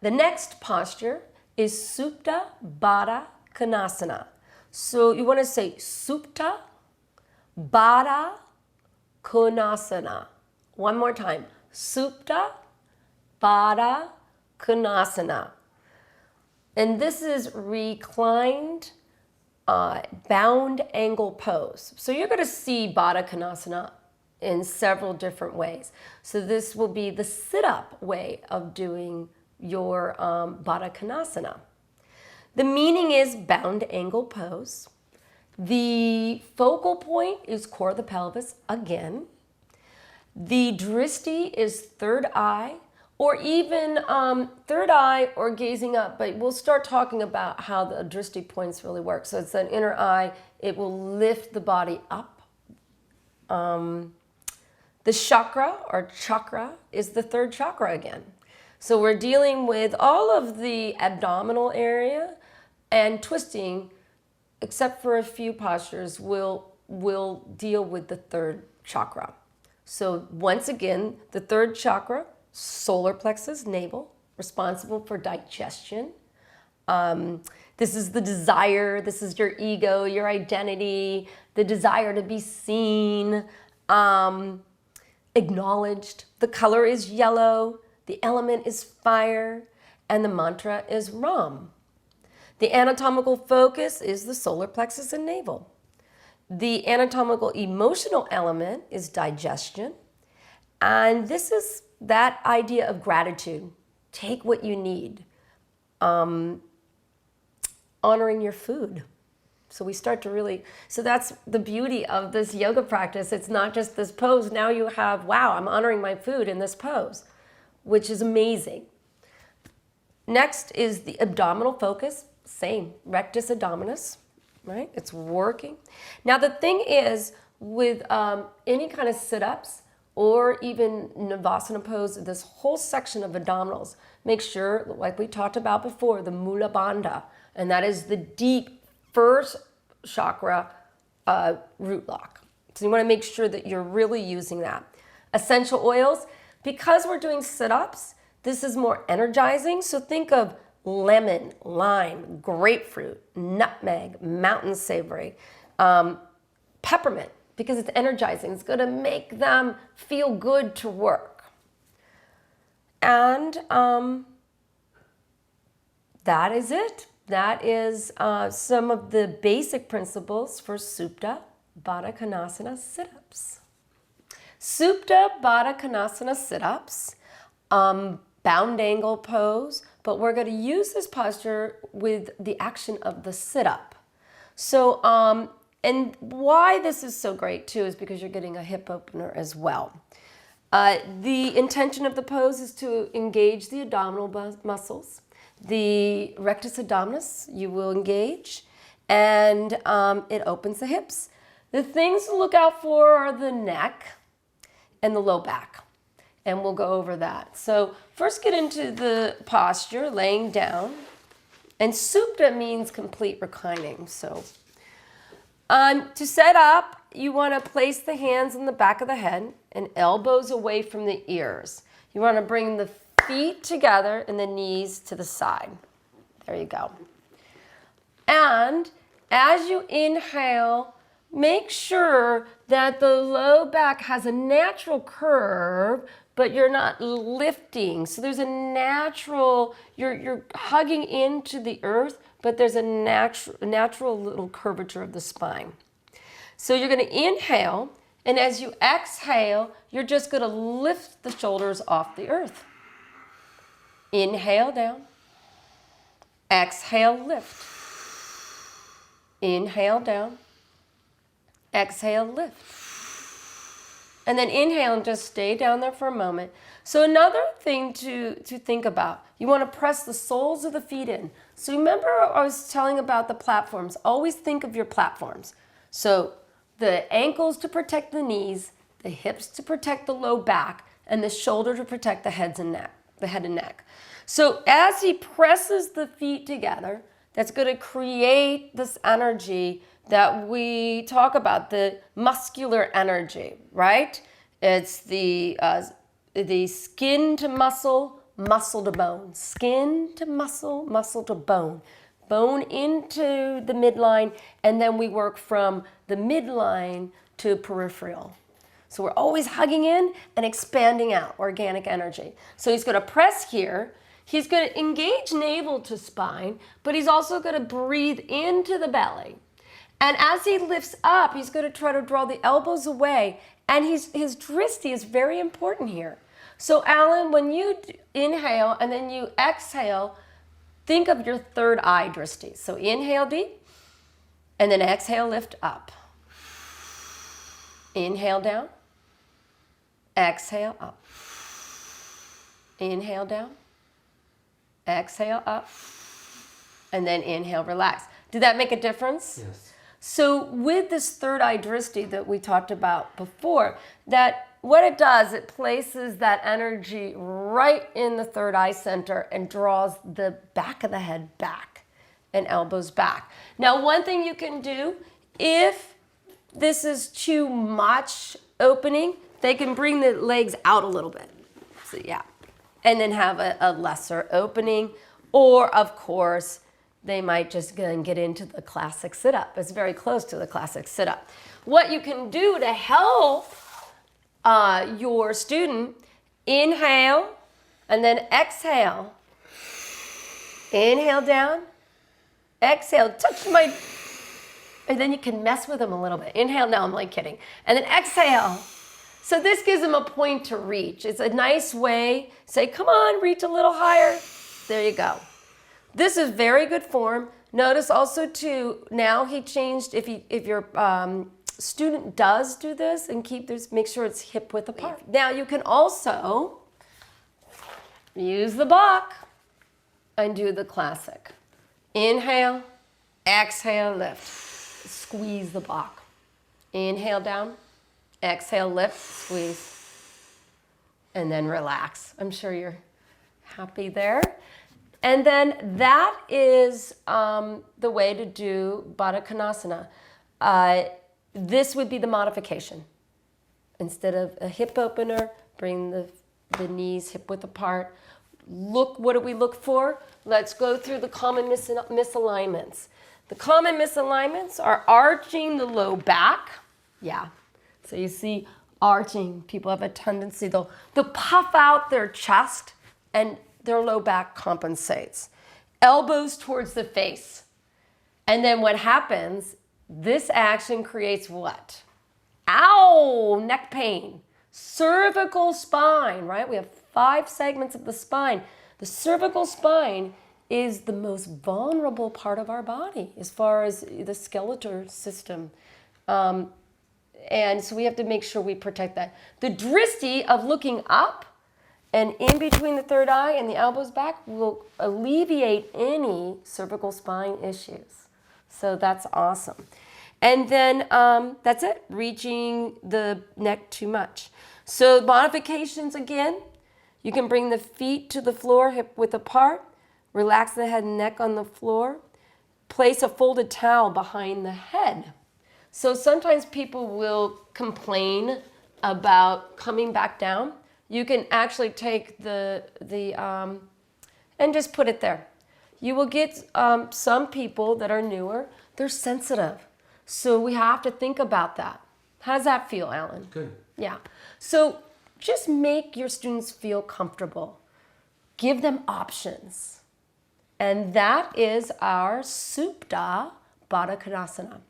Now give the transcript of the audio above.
The next posture is Supta Baddha Konasana. So you want to say Supta Baddha Konasana. One more time. Supta Baddha Konasana. And this is reclined bound angle pose. So you're going to see Baddha Konasana in several different ways. So this will be the sit-up way of doing your Baddha Konasana. The meaning is bound angle pose. The focal point is core of the pelvis again. The drishti is third eye, or even third eye or gazing up, but we'll start talking about how the drishti points really work. So it's an inner eye, it will lift the body up. The chakra or chakra is the third chakra again. So we're dealing with all of the abdominal area and twisting, except for a few postures, will deal with the third chakra. So once again, the third chakra, solar plexus, navel, responsible for digestion. This is the desire, this is your ego, your identity, the desire to be seen, acknowledged. The color is yellow, the element is fire, and the mantra is Ram. The anatomical focus is the solar plexus and navel. The anatomical emotional element is digestion. And this is that idea of gratitude. Take what you need. Honoring your food. So we start to really, so that's the beauty of this yoga practice. It's not just this pose. Now you have, wow, I'm honoring my food in this pose, which is amazing. Next is the abdominal focus. Same, rectus abdominis, right? It's working. Now the thing is, with any kind of sit-ups or even Navasana pose, this whole section of abdominals, make sure, like we talked about before, the Mula Bandha, and that is the deep first chakra root lock. So you want to make sure that you're really using that. Essential oils, because we're doing sit-ups, this is more energizing. So think of lemon, lime, grapefruit, nutmeg, mountain savory, peppermint, because it's energizing. It's going to make them feel good to work. And that is it. That is some of the basic principles for Supta Baddha Konasana sit-ups. Supta Baddha Konasana sit-ups, bound angle pose, but we're going to use this posture with the action of the sit-up. So, and why this is so great too is because you're getting a hip opener as well. The intention of the pose is to engage the abdominal muscles. The rectus abdominis you will engage, and it opens the hips. The things to look out for are the neck and the low back, and we'll go over that. So first get into the posture, laying down, and supta means complete reclining. So to set up, you want to place the hands on the back of the head and elbows away from the ears. You want to bring the feet together and the knees to the side. There you go. And as you inhale, make sure that the low back has a natural curve, but you're not lifting. So there's a natural, you're hugging into the earth, but there's a natural little curvature of the spine. So you're going to inhale, and as you exhale, you're just going to lift the shoulders off the earth. Inhale down. Exhale, lift. Inhale down. Exhale, lift. And then inhale and just stay down there for a moment. So another thing to think about, you want to press the soles of the feet in. So remember I was telling about the platforms. Always think of your platforms. So the ankles to protect the knees, the hips to protect the low back, and the shoulder to protect the head and neck. So as he presses the feet together, that's going to create this energy that we talk about, the muscular energy, right? It's the skin to muscle, muscle to bone, skin to muscle, muscle to bone, bone into the midline, and then we work from the midline to peripheral. So we're always hugging in and expanding out, organic energy. So he's going to press here. He's going to engage navel to spine, but he's also going to breathe into the belly. And as he lifts up, he's going to try to draw the elbows away. And his drishti is very important here. So Alan, when you inhale and then you exhale, think of your third eye drishti. So inhale deep, and then exhale, lift up. Inhale down. Exhale up. Inhale down. Exhale up. And then inhale, relax. Did that make a difference? Yes. So with this third eye drishti that we talked about before, that what it does, it places that energy right in the third eye center and draws the back of the head back and elbows back. Now, one thing you can do, if this is too much opening, they can bring the legs out a little bit. So yeah, and then have a lesser opening. Or of course, they might just go and get into the classic sit-up. It's very close to the classic sit-up. What you can do to help your student, inhale and then exhale. Inhale down, exhale, touch my, and then you can mess with them a little bit. Inhale, no, I'm like kidding. And then exhale. So this gives them a point to reach. It's a nice way, say, come on, reach a little higher. There you go. This is very good form. Notice also too, now he changed, if your student does do this and keep this, make sure it's hip width apart. Now you can also use the block and do the classic. Inhale, exhale, lift. Squeeze the block. Inhale down, exhale, lift, squeeze, and then relax. I'm sure you're happy there. And then that is the way to do Baddha Konasana. This would be the modification. Instead of a hip opener, bring the knees hip width apart. Look, what do we look for? Let's go through the common misalignments. The common misalignments are arching the low back. Yeah, so you see arching. People have a tendency, they'll puff out their chest and their low back compensates. Elbows towards the face. And then what happens, this action creates what? Ow, neck pain. Cervical spine, right? We have 5 segments of the spine. The cervical spine is the most vulnerable part of our body as far as the skeletal system. And so we have to make sure we protect that. The drishti of looking up and in between the third eye and the elbows back will alleviate any cervical spine issues. So that's awesome. And then that's it, reaching the neck too much. So modifications again, you can bring the feet to the floor, hip width apart, relax the head and neck on the floor, place a folded towel behind the head. So sometimes people will complain about coming back down. You can actually take and just put it there. You will get some people that are newer, they're sensitive. So we have to think about that. How does that feel, Alan? Good. Yeah. So just make your students feel comfortable. Give them options. And that is our Supta Baddha Konasana.